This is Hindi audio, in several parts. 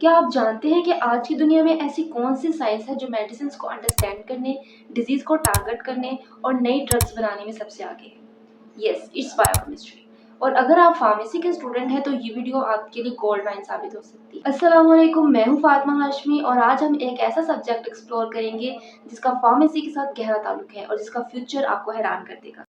क्या आप जानते हैं कि आज की दुनिया में ऐसी कौन सी साइंस है जो मेडिसिन को अंडरस्टैंड करने, डिजीज को टारगेट करने और नई ड्रग्स बनाने में सबसे आगे है? Yes, it's biochemistry. और अगर आप फार्मेसी के स्टूडेंट हैं तो ये वीडियो आपके लिए गोल्ड माइन साबित हो सकती है। अस्सलाम वालेकुम, मैं हूँ फातिमा हाशमी और आज हम एक ऐसा सब्जेक्ट एक्सप्लोर करेंगे जिसका फार्मेसी के साथ गहरा ताल्लुक है और जिसका फ्यूचर आपको हैरान कर देगा।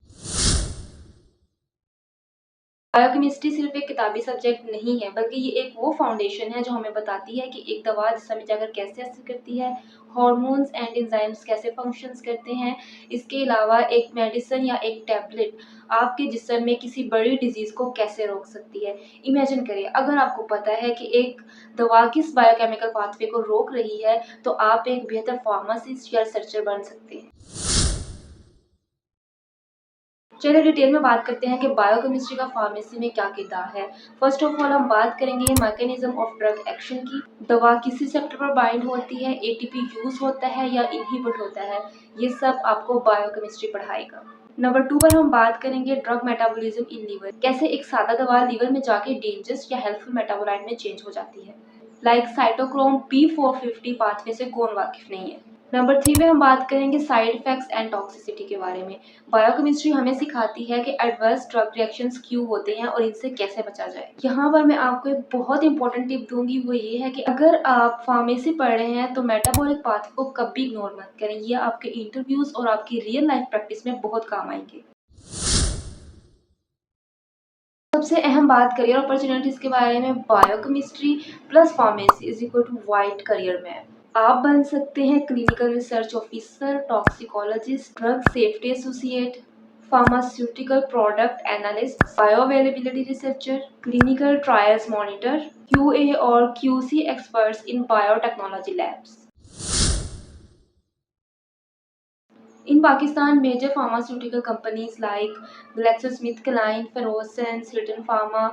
बायोकेमिस्ट्री सिर्फ एक किताबी सब्जेक्ट नहीं है, बल्कि ये एक वो फाउंडेशन है जो हमें बताती है कि एक दवा जिस्म में जाकर कैसे असर करती है, हार्मोन्स एंड एंजाइम्स कैसे फंक्शंस करते हैं। इसके अलावा एक मेडिसिन या एक टैबलेट आपके जिस्म में किसी बड़ी डिजीज को कैसे रोक सकती है। इमेजिन करिए, अगर आपको पता है कि एक दवा किस बायोकेमिकल पाथवे को रोक रही है, तो आप एक बेहतर फार्मासिस्ट या रिसर्चर बन सकते हैं। चलिए डिटेल में बात करते हैं कि बायोकेमिस्ट्री का फार्मेसी में क्या किरदार है। फर्स्ट ऑफ ऑल हम बात करेंगे मैकेनिज्म ऑफ ड्रग एक्शन की। दवा किस रिसेप्टर पर बाइंड होती है, एटीपी यूज होता है या इनहिबिट होता है, ये सब आपको बायोकेमिस्ट्री पढ़ाएगा। नंबर 2 पर हम बात करेंगे ड्रग मेटाबॉलिज्म इन लीवर। कैसे एक सादा दवा लीवर में जाके डेंजरस या हेल्पफुल मेटाबोलाइट में चेंज हो जाती है। लाइक साइटोक्रोम P450 पाथवे से कौन वाकिफ नहीं है। नंबर 3 में हम बात करेंगे साइड इफेक्ट्स एंड टॉक्सिसिटी के बारे में। बायोकेमिस्ट्री हमें सिखाती है कि एडवर्स ड्रग रिएक्शंस क्यों होते हैं और इनसे कैसे बचा जाए। यहाँ पर मैं आपको एक बहुत इंपॉर्टेंट टिप दूंगी, वो ये है कि अगर आप फार्मेसी पढ़ रहे हैं तो मेटाबॉलिक पाथ को कभी इग्नोर मत करें। ये आपके इंटरव्यूज और आपकी रियल लाइफ प्रैक्टिस में बहुत काम आएंगे। सबसे अहम बात करियर अपॉर्चुनिटीज के बारे में, biochemistry plus pharmacy is equal to wide career map. आप बन सकते हैं clinical research officer, toxicologist, drug safety associate, pharmaceutical product analyst, bio availability researcher, clinical trials monitor, QA और QC experts in biotechnology labs. In Pakistan, major pharmaceutical companies like GlaxoSmithKline, Ferocin, Slyton Pharma,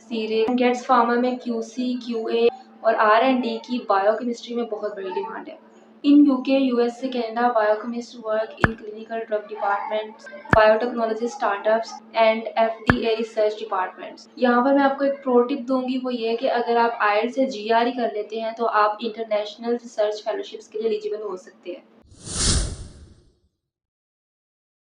Seres, Getz Pharma में QC, QA और R&D की बायोकेमिस्ट्री में बहुत बड़ी डिमांड है। इन यूके, यूएस से Canada, biochemist work in clinical drug departments, biotechnology startups and FDA research departments. यहाँ पर मैं आपको एक प्रो टिप दूंगी, वो ये है कि अगर आप IELTS से GRE कर लेते हैं तो आप इंटरनेशनल रिसर्च फेलोशिप्स के लिए एलिजिबल हो सकते हैं।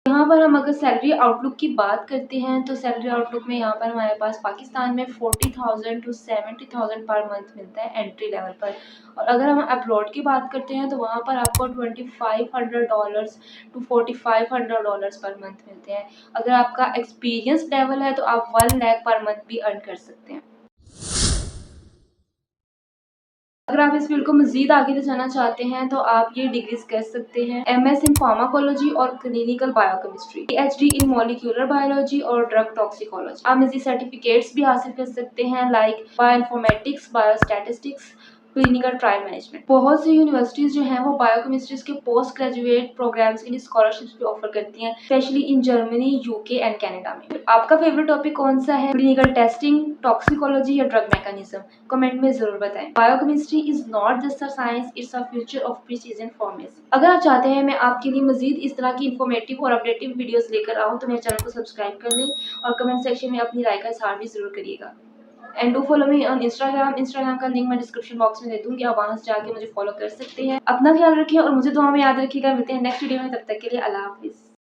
यहाँ पर हम अगर सैलरी आउटलुक की बात करते हैं तो सैलरी आउटलुक में यहाँ पर हमारे पास पाकिस्तान में 40,000 टू 70,000 पर मंथ मिलता है एंट्री लेवल पर। और अगर हम अब्रॉड की बात करते हैं तो वहाँ पर आपको $2,500 टू $4,500 पर मंथ मिलते हैं। अगर आपका एक्सपीरियंस लेवल है तो आप 1 लाख पर मंथ भी अर्न कर सकते हैं। अगर आप इस फील्ड को मजीद आगे ले जाना चाहते हैं तो आप ये डिग्रीज कर सकते हैं: MS इन फार्माकोलॉजी और क्लिनिकल बायोकेमिस्ट्री, PhD इन मॉलिक्यूलर बायोलॉजी और ड्रग टॉक्सिकोलॉजी। आप मजीद सर्टिफिकेट्स भी हासिल कर सकते हैं like bioinformatics, biostatistics, clinical trial management. बहुत सी यूनिवर्सिटीज जो हैं वो बायोकेमिस्ट्रीज के पोस्ट ग्रेजुएट प्रोग्राम्स के लिए स्कॉलरशिप्स भी ऑफर करती हैं, specially in Germany, UK and Canada में। आपका फेवरेट टॉपिक कौन सा है? क्लिनिकल टेस्टिंग, टॉक्सिकोलॉजी या ड्रग मैकेनिज्म? कमेंट में जरूर बताएं। Biochemistry is not just a science, it's a future of precision pharmacy. अगर आप चाहते हैं मैं आपके लिए मजीद इस तरह की इन्फॉर्मेटिव और अपडेटिव वीडियोस लेकर आऊँ तो मेरे चैनल को सब्सक्राइब कर लें और कमेंट सेक्शन में अपनी राय का इजहार भी जरूर करिएगा। And do follow me on Instagram का लिंक मैं डिस्क्रिप्शन बॉक्स में दे दूंगी, आप वहां से जाके मुझे फॉलो कर सकते हैं। अपना ख्याल रखिए और मुझे दुआ में याद रखिएगा। मिलते हैं नेक्स्ट वीडियो में, तब तक के लिए अल्लाह हाफिज।